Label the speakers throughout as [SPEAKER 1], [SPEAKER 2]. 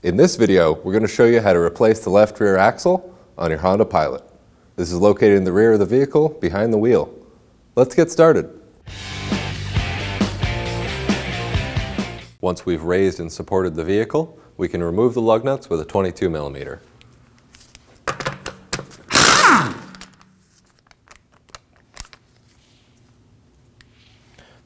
[SPEAKER 1] In this video, we're going to show you how to replace the left rear axle on your Honda Pilot. This is located in the rear of the vehicle, behind the wheel. Let's get started. Once we've raised and supported the vehicle, we can remove the lug nuts with a 22mm.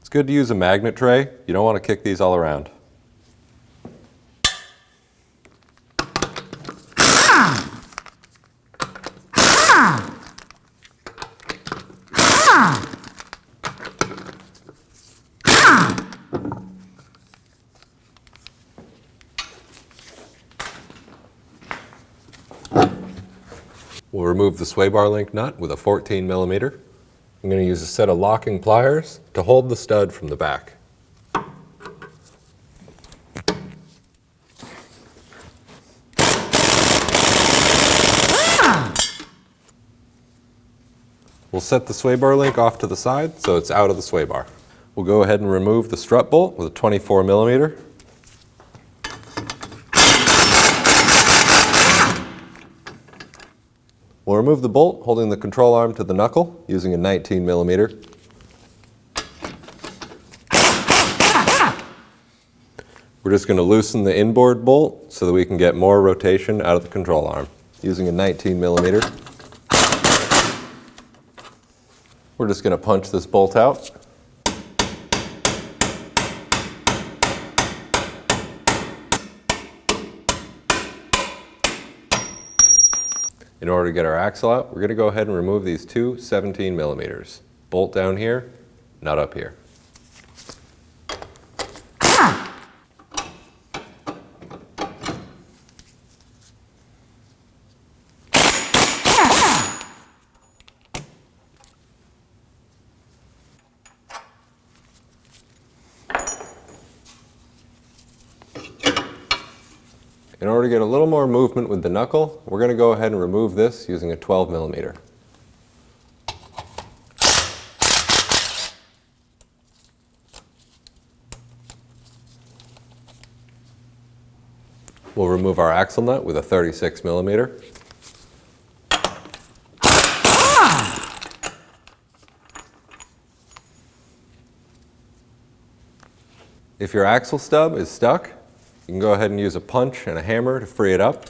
[SPEAKER 1] It's good to use a magnet tray. You don't want to kick these all around. We'll remove the sway bar link nut with a 14mm. I'm going to use a set of locking pliers to hold the stud from the back. We'll set the sway bar link off to the side so it's out of the sway bar. We'll go ahead and remove the strut bolt with a 24mm. We'll remove the bolt holding the control arm to the knuckle using a 19mm. We're just going to loosen the inboard bolt so that we can get more rotation out of the control arm using a 19mm. We're just going to punch this bolt out. In order to get our axle out, we're going to go ahead and remove these two 17mm. Bolt down here, nut up here. In order to get a little more movement with the knuckle, we're going to go ahead and remove this using a 12mm. We'll remove our axle nut with a 36mm. If your axle stub is stuck, you can go ahead and use a punch and a hammer to free it up.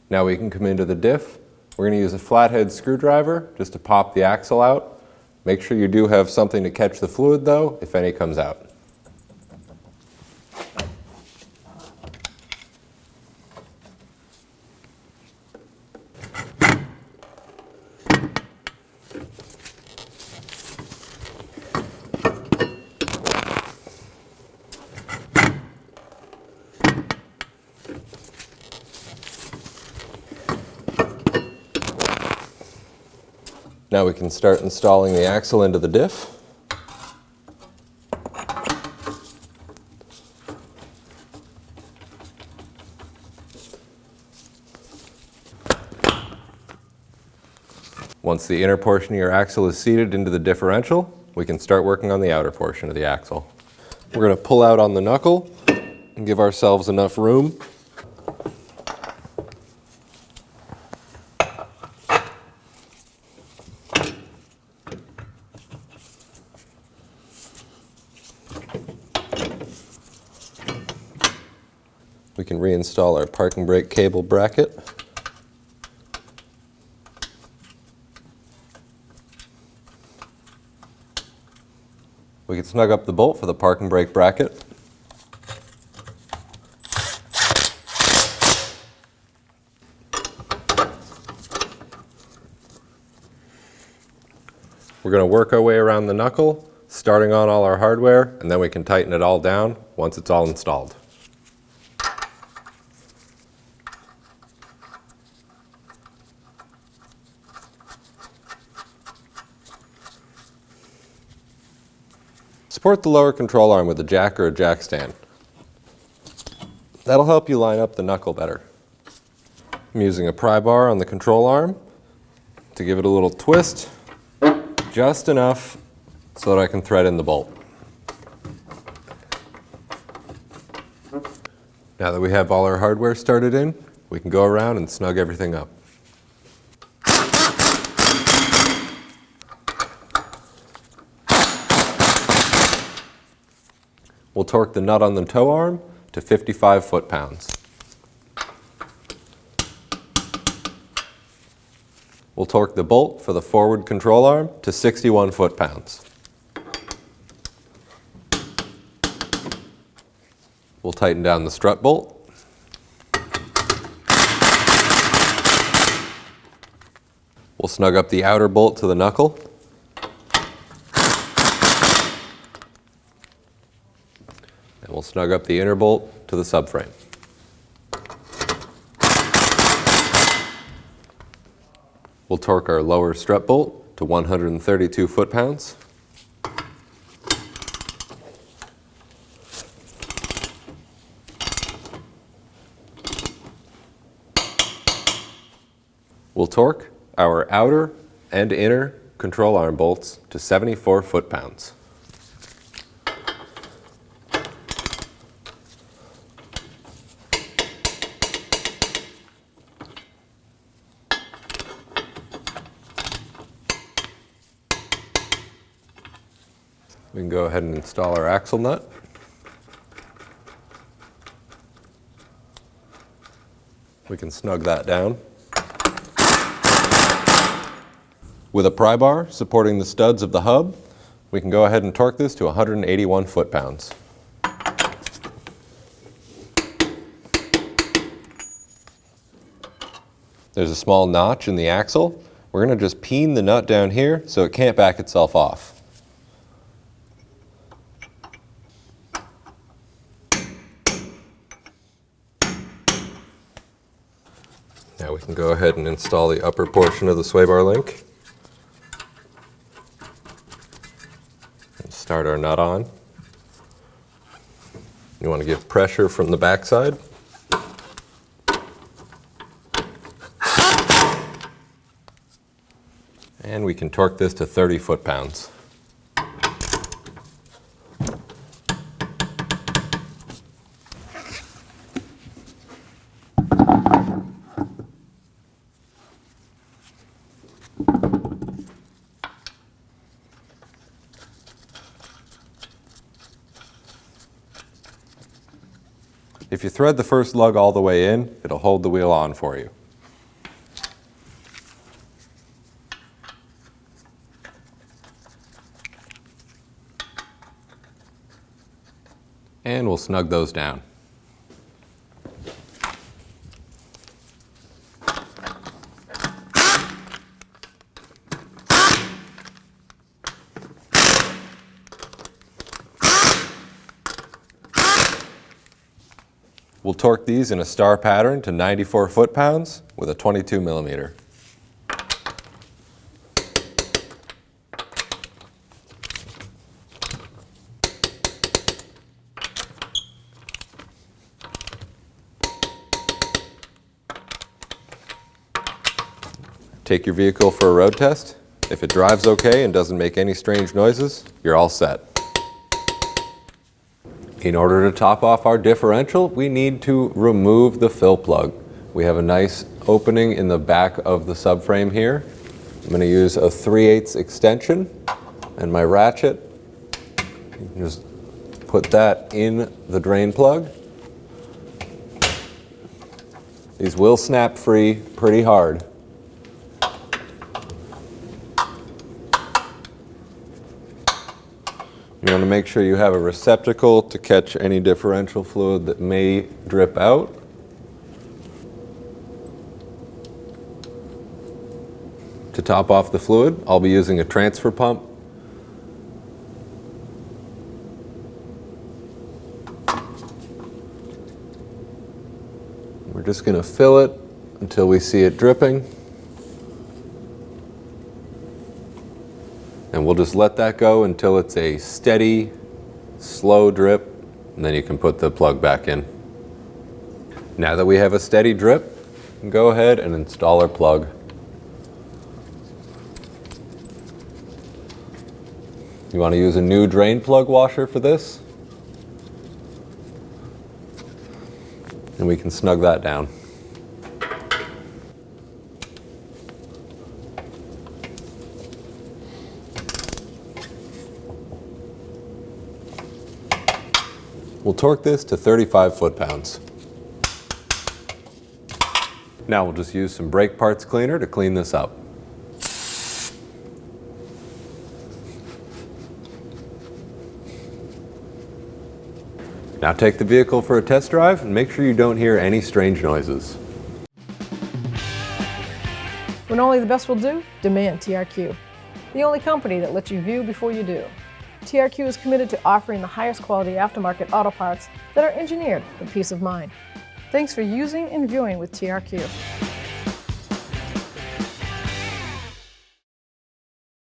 [SPEAKER 1] Now we can come into the diff. We're going to use a flathead screwdriver just to pop the axle out. Make sure you do have something to catch the fluid though, if any comes out. Now we can start installing the axle into the diff. Once the inner portion of your axle is seated into the differential, we can start working on the outer portion of the axle. We're going to pull out on the knuckle and give ourselves enough room. We can reinstall our parking brake cable bracket. We can snug up the bolt for the parking brake bracket. We're going to work our way around the knuckle, starting on all our hardware, and then we can tighten it all down once it's all installed. support the lower control arm with a jack or a jack stand. That'll help you line up the knuckle better. I'm using a pry bar on the control arm to give it a little twist, just enough so that I can thread in the bolt. Now that we have all our hardware started in, we can go around and snug everything up. We'll torque the nut on the toe arm to 55 foot-pounds. We'll torque the bolt for the forward control arm to 61 foot-pounds. We'll tighten down the strut bolt. We'll snug up the outer bolt to the knuckle. And we'll snug up the inner bolt to the subframe. We'll torque our lower strut bolt to 132 foot-pounds. We'll torque our outer and inner control arm bolts to 74 foot-pounds. We can go ahead and install our axle nut. We can snug that down. With a pry bar supporting the studs of the hub, we can go ahead and torque this to 181 foot-pounds. There's a small notch in the axle. We're going to just peen the nut down here so it can't back itself off. Now we can go ahead and install the upper portion of the sway bar link. And start our nut on. You want to give pressure from the backside. And we can torque this to 30 foot-pounds. If you thread the first lug all the way in, it'll hold the wheel on for you. And we'll snug those down. We'll torque these in a star pattern to 94 foot-pounds with a 22 millimeter. Take your vehicle for a road test. If it drives okay and doesn't make any strange noises, you're all set. In order to top off our differential, we need to remove the fill plug. We have a nice opening in the back of the subframe here. I'm going to use a 3/8 extension and my ratchet. Just put that in the drain plug. These will snap free pretty hard. You want to make sure you have a receptacle to catch any differential fluid that may drip out. To top off the fluid, I'll be using a transfer pump. We're just going to fill it until we see it dripping. And we'll just let that go until it's a steady slow drip, and then you can put the plug back in. Now that we have a steady drip, go ahead and install our plug. You want to use a new drain plug washer for this, and we can snug that down. We'll torque this to 35 foot-pounds. Now we'll just use some brake parts cleaner to clean this up. Now take the vehicle for a test drive and make sure you don't hear any strange noises.
[SPEAKER 2] When only the best will do, demand TRQ. The only company that lets you view before you do. TRQ is committed to offering the highest quality aftermarket auto parts that are engineered for peace of mind. Thanks for using and viewing with TRQ.